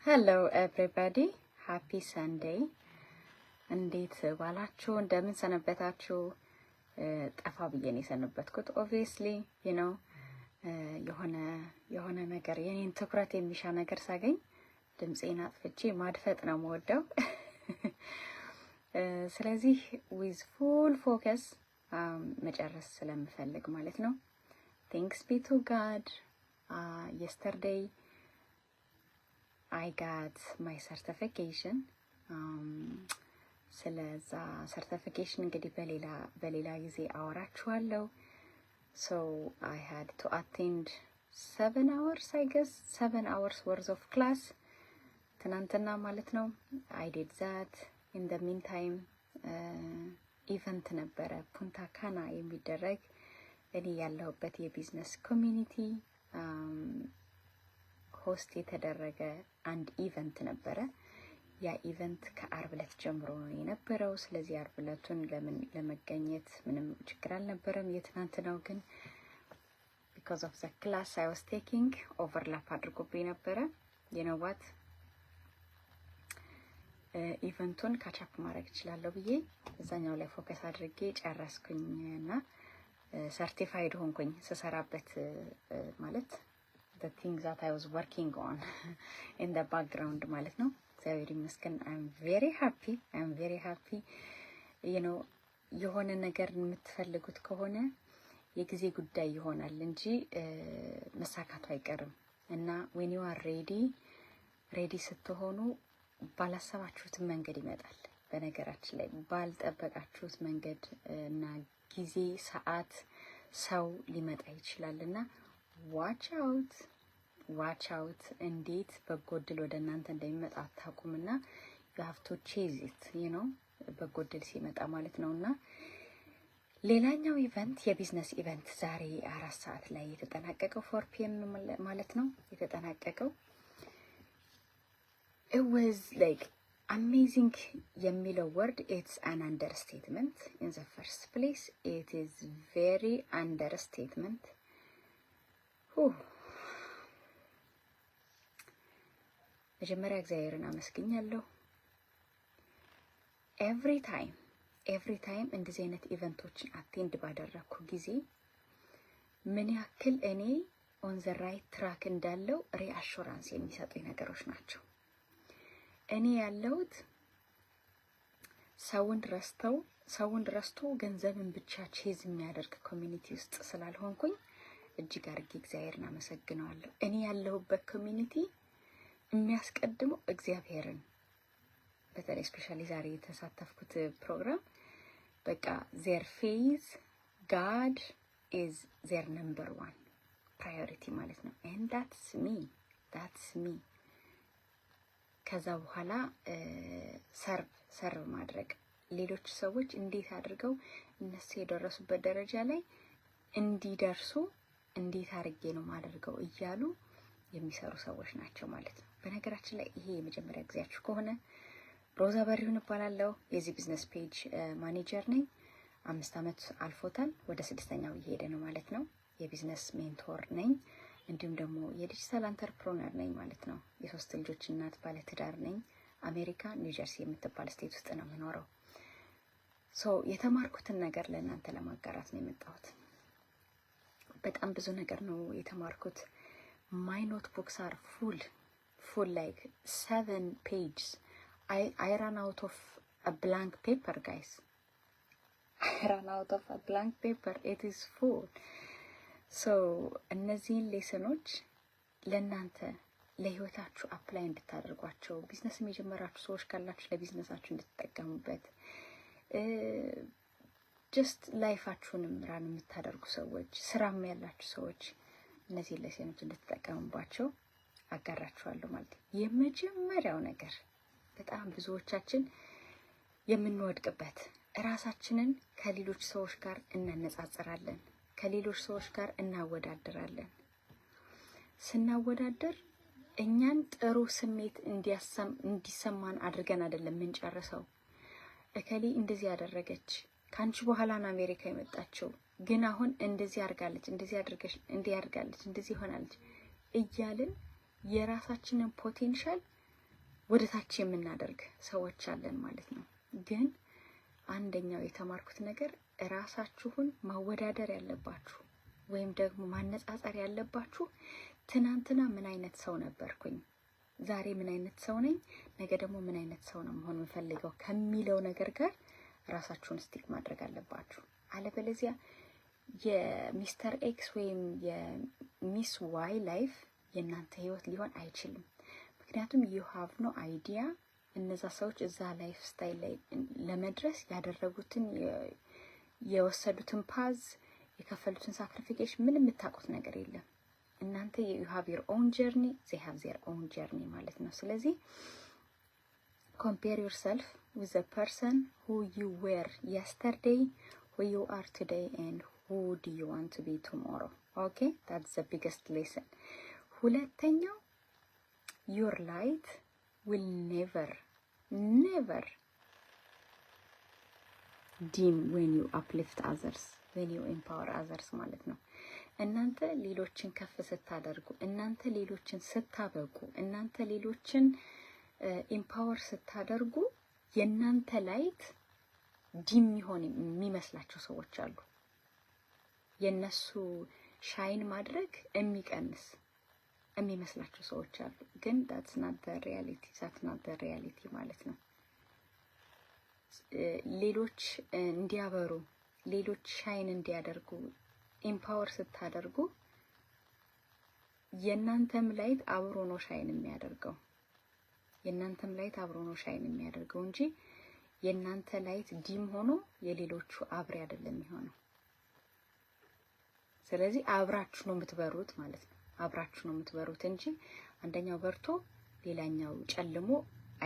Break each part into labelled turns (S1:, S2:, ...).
S1: Hello everybody, happy Sunday. እንዴት ዋላችሁ? እንደምን ሰነበታችሁ? ጠፋ ብዬ ነው የሰነበትኩት። obviously you know የሆነ ነገር የኔን ትኩረት የሚሻ ነገር ሳገኝ ድምጼን አጥፍቼ ማድፈጥ ነው የምወደው። ስለዚህ with full focus መጨረስ ስለምፈልግ ማለት ነው። Thanks be to God. Yesterday I got my certification. ስለዛ certification እንግዲህ በሌላ ጊዜ አወራችኋለሁ. So I had to attend 7 hours, I guess 7 hours worth of class. ትናንትና ማለት ነው. I did that. In the meantime event ነበረ ፑንታ ካና የሚደረግ እኔ ያለሁበት የቢዝነስ ኮሚኒቲ ሆስት የተደረገ አንድ ኢቨንት ነበረ። ያ ኢቨንት ከአርብ ዕለት ጀምሮ ነው የነበረው። ስለዚህ አርብ ዕለቱን ለመገኘት ምንም ችግር አልነበረም። የትናንትናው ግን because of the class I was taking overlap አድርጎብኝ ነበረ። you know what ኢቨንቱን ካቻፕ ማድረግ እችላለሁ ብዬ እዛኛው ላይ ፎከስ አድርጌ ጨረስኩኝና ሰርቲፋይድ ሆንኩኝ ስሰራበት ማለት the things that I was working on in the background ማለት ነው። እግዚአብሔር ይመስገን. I'm very happy. you know የሆነ ነገር የምትፈልጉት ከሆነ የጊዜ ጉዳይ ይሆናል እንጂ መሳካቱ አይቀርም እና when you are ready ስትሆኑ ባላሰባችሁት መንገድ ይመጣል። በነገራችን ላይ ባልጠበቃችሁት መንገድ እና ጊዜ ሰዓት ሰው ሊመጣ ይችላልና watch out እንዴት በጎድል ወደ እናንተ እንደሚመጣ አታውቁምና you have to chase it, you know በጎድል ሲመጣ ማለት ነውና ሌላኛው ኢቨንት የቢዝነስ ኢቨንት ዛሬ 4 ሰዓት ላይ የተጠናቀቀው 4 PM ማለት ነው የተጠናቀቀው. It was like amazing የሚለው word, it's an understatement. In the first place it is very understatement. መጀመሪያ እግዚአብሔርን አመስግኛለሁ. every time እንደዚህ አይነት ኢቨንቶችን አቴንድ ባደረኩ ጊዜ ምን ያክል እኔ on the right track እንዳለው ሪአሹራንስ የሚሰጡኝ ነገሮች ናቸው. እኔ ያለሁት ሰውን ረስቶ ገንዘብን ብቻ ቼዝ የሚያደርግ ኮሚኒቲ ውስጥ ስላልሆንኩኝ እጅግ አድርጌ እግዚአብሔርን አመሰግናለሁ. እኔ ያለሁበት ኮሚኒቲ የሚያስቀድመው እግዚአብሔርን በተለይ ስፔሻሊ ዛሬ የተሳተፍኩት ፕሮግራም በቃ their faith God is their number 1 priority ማለት ነው. and that's me. ከዛ በኋላ ሰርቭ ማድረግ ሌሎች ሰዎች እንዴት አድርገው እነሱ የደረሱበት ደረጃ ላይ እንዲደርሱ እንዴት አድርጌ ነው ማደርገው እያሉ የሚሰሩ ሰዎች ናቸው ማለት ነው. በነገራችን ላይ ይሄ የመጀመሪያ ጊዜያችሁ ከሆነ ሮዛ በሪሁን እባላለሁ. የዚህ ቢዝነስ ፔጅ ማኔጀር ነኝ. 5 ዓመት አልፎታል. ወደ 6ኛው እየሄደ ነው ማለት ነው. የቢዝነስ ሜንቶር ነኝ. እንዲሁም ደግሞ የዲጂታል አንተርፕረነር ነኝ ማለት ነው. የ3 ልጆች እናት ባለ ትዳር ነኝ. አሜሪካ ኒው ጀርሲ የምትባል ስቴት ውስጥ ነው የምኖረው. የተማርኩትን ነገር ለእናንተ ለማጋራት ነው የመጣሁት. በጣም ብዙ ነገር ነው የተማርኩት. My notebooks are full like 7 pages. I ran out of a blank paper, guys. It is full. So እነዚህን ሌሰኖች ለእናንተ ለህይወታችሁ አፕላይ እንድታደርጓቸው ቢዝነስ የጀመራችሁ ሰዎች ካላችሁ ለቢዝነሳችሁ እንድትጠቀሙበት just ላይፋችሁንም ራን የምታደርጉ ሰዎች ስራም ያላችሁ ሰዎች እነዚህ ሌሰኖች እንድትጠቀሙባቸው አጋራችኋለሁ ማለት ነው. የመጀመሪያው ነገር በጣም ብዙዎቻችን የምንወድቅበት ራሳችንን ከሌሎች ሰዎች ጋር እናነጻጽራለን, ከሌሎች ሰዎች ጋር እናወዳድራለን. ስናወዳድር እኛን ጥሩ ስሜት እንዲሰማን አድርገን አይደለም ምንጨርሰው. እከሌ እንደዚህ ያደረገች ካንቺ በኋላ ነው አሜሪካ የመጣችው ግን አሁን እንደዚህ አርጋለች እንደዚህ ሆናለች እያልን የራሳችንን ፖቴንሻል ወደታች የምናደርግ ሰዎች አለን ማለት ነው። ግን አንደኛው የተማርኩት ነገር ራሳችሁን ማወዳደር ያለባችሁ ወይም ደግሞ ማነጻጸር ያለባችሁ ትናንትና ምን አይነት ሰው ነበርኩኝ፣ ዛሬ ምን አይነት ሰው ነኝ፣ ነገ ደግሞ ምን አይነት ሰው ነው መሆን የምፈልገው ከሚለው ነገር ጋር ራሳችሁን ስቲክ ማድረግ አለባችሁ። አለበለዚያ የሚስተር ኤክስ ወይም የሚስ ዋይ ላይፍ የእናንተ ህይወት ሊሆን አይችልም። ምክንያቱም ዩ ሃቭ ኖ አይዲያ እነዛ ሰዎች እዛ ላይፍ ስታይል ላይ ለመድረስ ያደረጉትን የወሰዱትን ፓዝ የከፈሉትን ሳክሪፊኬሽን ምንም የምታውቁት ነገር የለም። እናንተ ዩ ሃቭ ዮር ኦውን ጀርኒ ዜ ሃቭ ዜር ኦውን ጀርኒ ማለት ነው። ስለዚህ compare yourself with the person who you were yesterday, who you are today, and who do you want to be tomorrow. Okay, that's the biggest lesson. ሁለተኛው your light will never dim when you uplift others, when you empower others ማለት ነው። እናንተ ሌሎችን ከፍ ስታደርጉ፣ እናንተ ሌሎችን ስታበቁ፣ እናንተ ሌሎችን ኢምፓወር ስታደርጉ የእናንተ ላይት ዲም የሚሆን የሚመስላቸው ሰዎች አሉ። የነሱ ሻይን ማድረግ የሚቀንስ የሚመስላቸው ሰዎች አሉ። ግን that's not the reality ማለት ነው። ሌሎች እንዲያበሩ፣ ሌሎች ሻይን እንዲያደርጉ ኢምፓወር ስታደርጉ የእናንተም ላይት አብሮ ነው ሻይን የሚያደርገው። የእናንተም ላይት አብሮ ነው ሻይን የሚያደርገው እንጂ የእናንተ ላይት ዲም ሆኖ የሌሎቹ አብሬ አይደለም የሚሆነው። ስለዚህ አብራችሁ ነው የምትበሩት ማለት ነው። አብራችሁ ነው የምትበሩት እንጂ አንደኛው በርቶ ሌላኛው ጨልሞ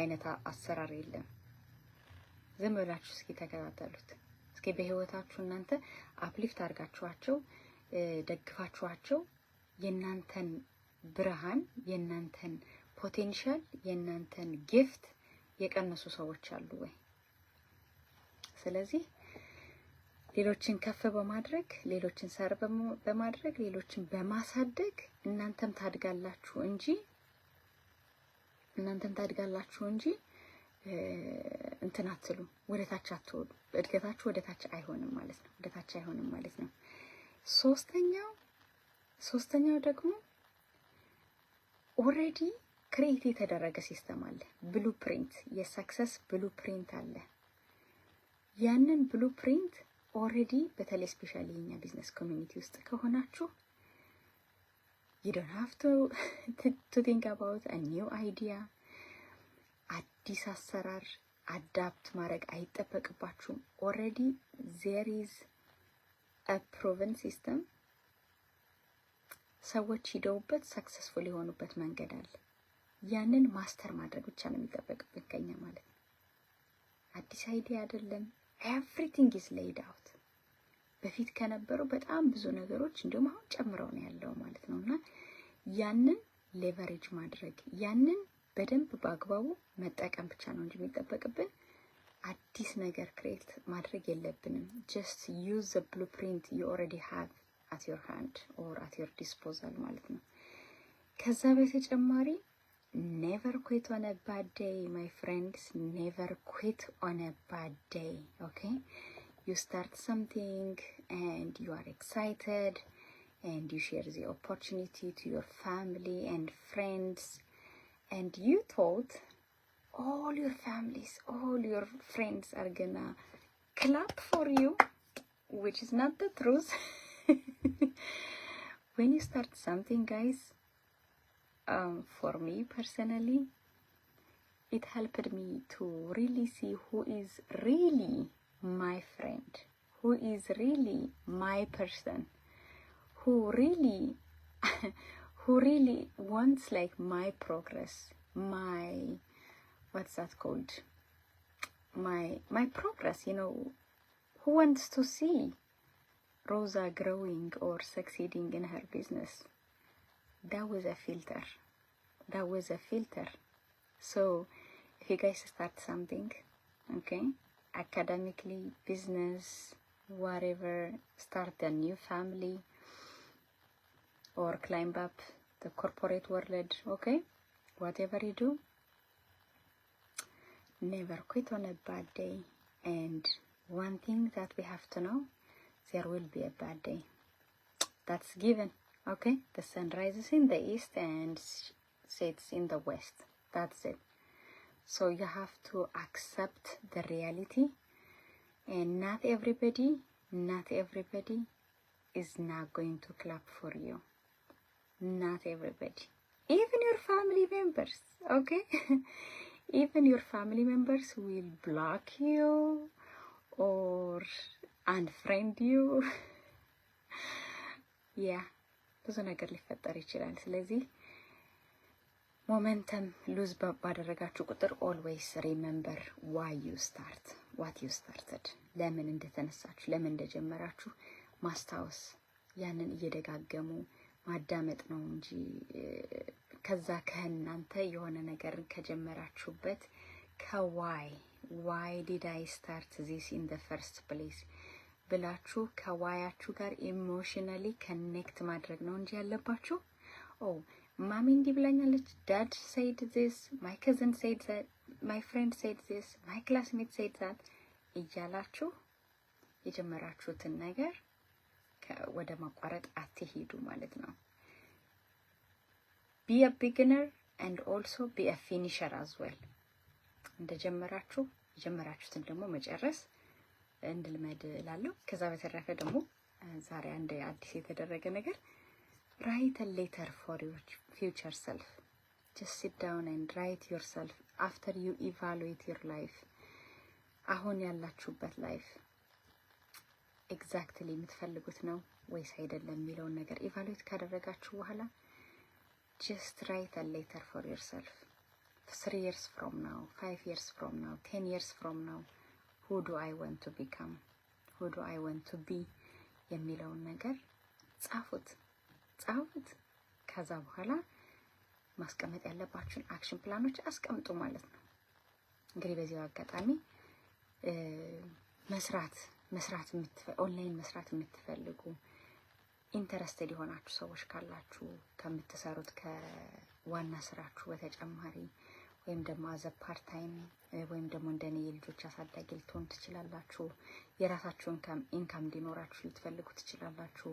S1: አይነት አሰራር የለም። ዝም ብላችሁ እስኪ ተከታተሉት። እስኪ በህይወታችሁ እናንተ አፕሊፍት አድርጋችኋቸው ደግፋችኋቸው የእናንተን ብርሃን የእናንተን ፖቴንሻል የእናንተን ጊፍት የቀነሱ ሰዎች አሉ ወይ? ስለዚህ ሌሎችን ከፍ በማድረግ ሌሎችን ሰር በማድረግ ሌሎችን በማሳደግ እናንተም ታድጋላችሁ እንጂ እንትን አትሉ፣ ወደታች አትወዱ። እድገታችሁ ወደታች አይሆንም ማለት ነው። ሶስተኛው ደግሞ ኦሬዲ ክሬት የተደረገ ሲስተም አለ። ብሉፕሪንት፣ የሰክሰስ ብሉፕሪንት አለ። ያንን ብሉፕሪንት ኦሬዲ በተለይ ስፔሻሊ የኛ ቢዝነስ ኮሚኒቲ ውስጥ ከሆናችሁ you don't have to think about a new idea። አዲስ አሰራር አዳፕት ማድረግ አይጠበቅባችሁም። ኦሬዲ there is a proven system። ሰዎች ሂደውበት ሰክሰስፉል የሆኑበት መንገድ አለ። ያንን ማስተር ማድረግ ብቻ ነው የሚጠበቅብን ከኛ ማለት ነው። አዲስ አይዲያ አይደለም። everything is laid out። በፊት ከነበረው በጣም ብዙ ነገሮች እንደውም አሁን ጨምረው ነው ያለው ማለት ነውና ያንን ሌቨሬጅ ማድረግ ያንን በደንብ በአግባቡ መጠቀም ብቻ ነው እንጂ የሚጠበቅብን አዲስ ነገር ክሬት ማድረግ የለብንም። just use the blueprint you already have at your hand or at your disposal ማለት ነው። ከዛ በተጨማሪ never quit on a bad day my friends, never quit on a bad day. Okay, you start something and you are excited and you share the opportunity to your family and friends and you thought all your families, all your friends are gonna clap for you, which is not the truth. When you start something, guys, for me personally, it helped me to really see who is really my friend, who is really my person, who really wants like my progress, my what's that called, my progress, you know, who wants to see Rosa growing or succeeding in her business. That was a filter. So if you guys start something, okay, academically, business, whatever, start a new family or climb up the corporate world, okay, whatever you do, never quit on a bad day. And one thing that we have to know, there will be a bad day. That's given. Okay, the sun rises in the east and sets in the west. That's it. So you have to accept the reality, and not everybody is not going to clap for you. Not everybody. Even your family members, okay? Even your family members will block you or unfriend you. Yeah, ብዙ ነገር ሊፈጠር ይችላል። ስለዚህ ሞመንተም ሉዝ ባደረጋችሁ ቁጥር ኦልዌይስ ሪሜምበር ዋይ ዩ ስታርት ዋት ዩ ስታርትድ፣ ለምን እንደተነሳችሁ ለምን እንደጀመራችሁ ማስታወስ፣ ያንን እየደጋገሙ ማዳመጥ ነው እንጂ ከዛ ከእናንተ የሆነ ነገር ከጀመራችሁበት ዋይ ዲድ አይ ስታርት ዚስ ኢን ዘ ፈርስት ፕሌስ ብላችሁ ከዋያችሁ ጋር ኢሞሽናሊ ከኔክት ማድረግ ነው እንጂ ያለባችሁ ማሚ እንዲህ ብላኛለች፣ ዳድ ሴድ ዚስ፣ ማይ ከዝን ሴድ ዛት፣ ማይ ፍሬንድ ሴድ ዚስ፣ ማይ ክላስሜት ሴድ ዛት እያላችሁ የጀመራችሁትን ነገር ወደ ማቋረጥ አትሄዱ ማለት ነው። ቢ አ ቢጊነር ኤንድ ኦልሶ ቢ አ ፊኒሸር አዝ ዌል። እንደጀመራችሁ የጀመራችሁትን ደግሞ መጨረስ እንድልመድ እላለሁ። ከዛ በተረፈ ደግሞ ዛሬ አንድ አዲስ የተደረገ ነገር write a letter for your future self. Just sit down and write yourself after you evaluate your life. አሁን ያላችሁበት ላይፍ ኤግዛክትሊ የምትፈልጉት ነው ወይስ አይደለም የሚለውን ነገር ኢቫሉዌት ካደረጋችሁ በኋላ just write a letter for yourself. 3 years from now, 5 years from now, 10 years from now, who do I want to become? Who do I want to be? የሚለውን ነገር ጻፉት። ከዛ በኋላ ማስቀመጥ ያለባችሁን አክሽን ፕላኖች አስቀምጡ ማለት ነው። እንግዲህ በዚህ አጋጣሚ ኦንላይን መስራት የምትፈልጉ ኢንተረስትድ የሆናችሁ ሰዎች ካላችሁ ከምትሰሩት ከዋና ስራችሁ በተጨማሪ ወይም ደግሞ አዘ ፓርት ታይም ወይም ደግሞ እንደኔ የልጆች አሳዳጊ ልትሆኑ ትችላላችሁ። የራሳችሁን ኢንካም እንዲኖራችሁ ልትፈልጉ ትችላላችሁ።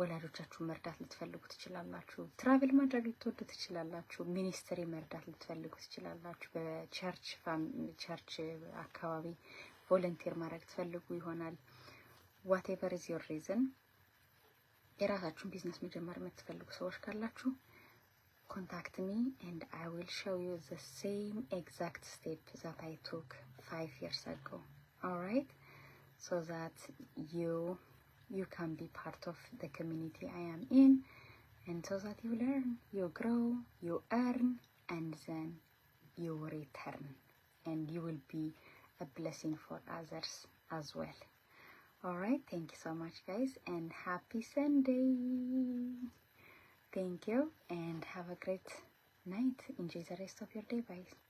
S1: ወላጆቻችሁን መርዳት ልትፈልጉ ትችላላችሁ። ትራቭል ማድረግ ልትወዱ ትችላላችሁ። ሚኒስትሪ መርዳት ልትፈልጉ ትችላላችሁ። በቸርች አካባቢ ቮለንቲር ማድረግ ትፈልጉ ይሆናል። whatever is your reason የራሳችሁን ቢዝነስ መጀመር የምትፈልጉ ሰዎች ካላችሁ contact me and I will show you the same exact step that I took 5 years ago. All right, so that you can be part of the community I am in, and so that you learn, you grow, you earn, and then you return, and you will be a blessing for others as well. All right, thank you so much guys, and happy Sunday. Thank you and have a great night. Enjoy the rest of your day. Bye.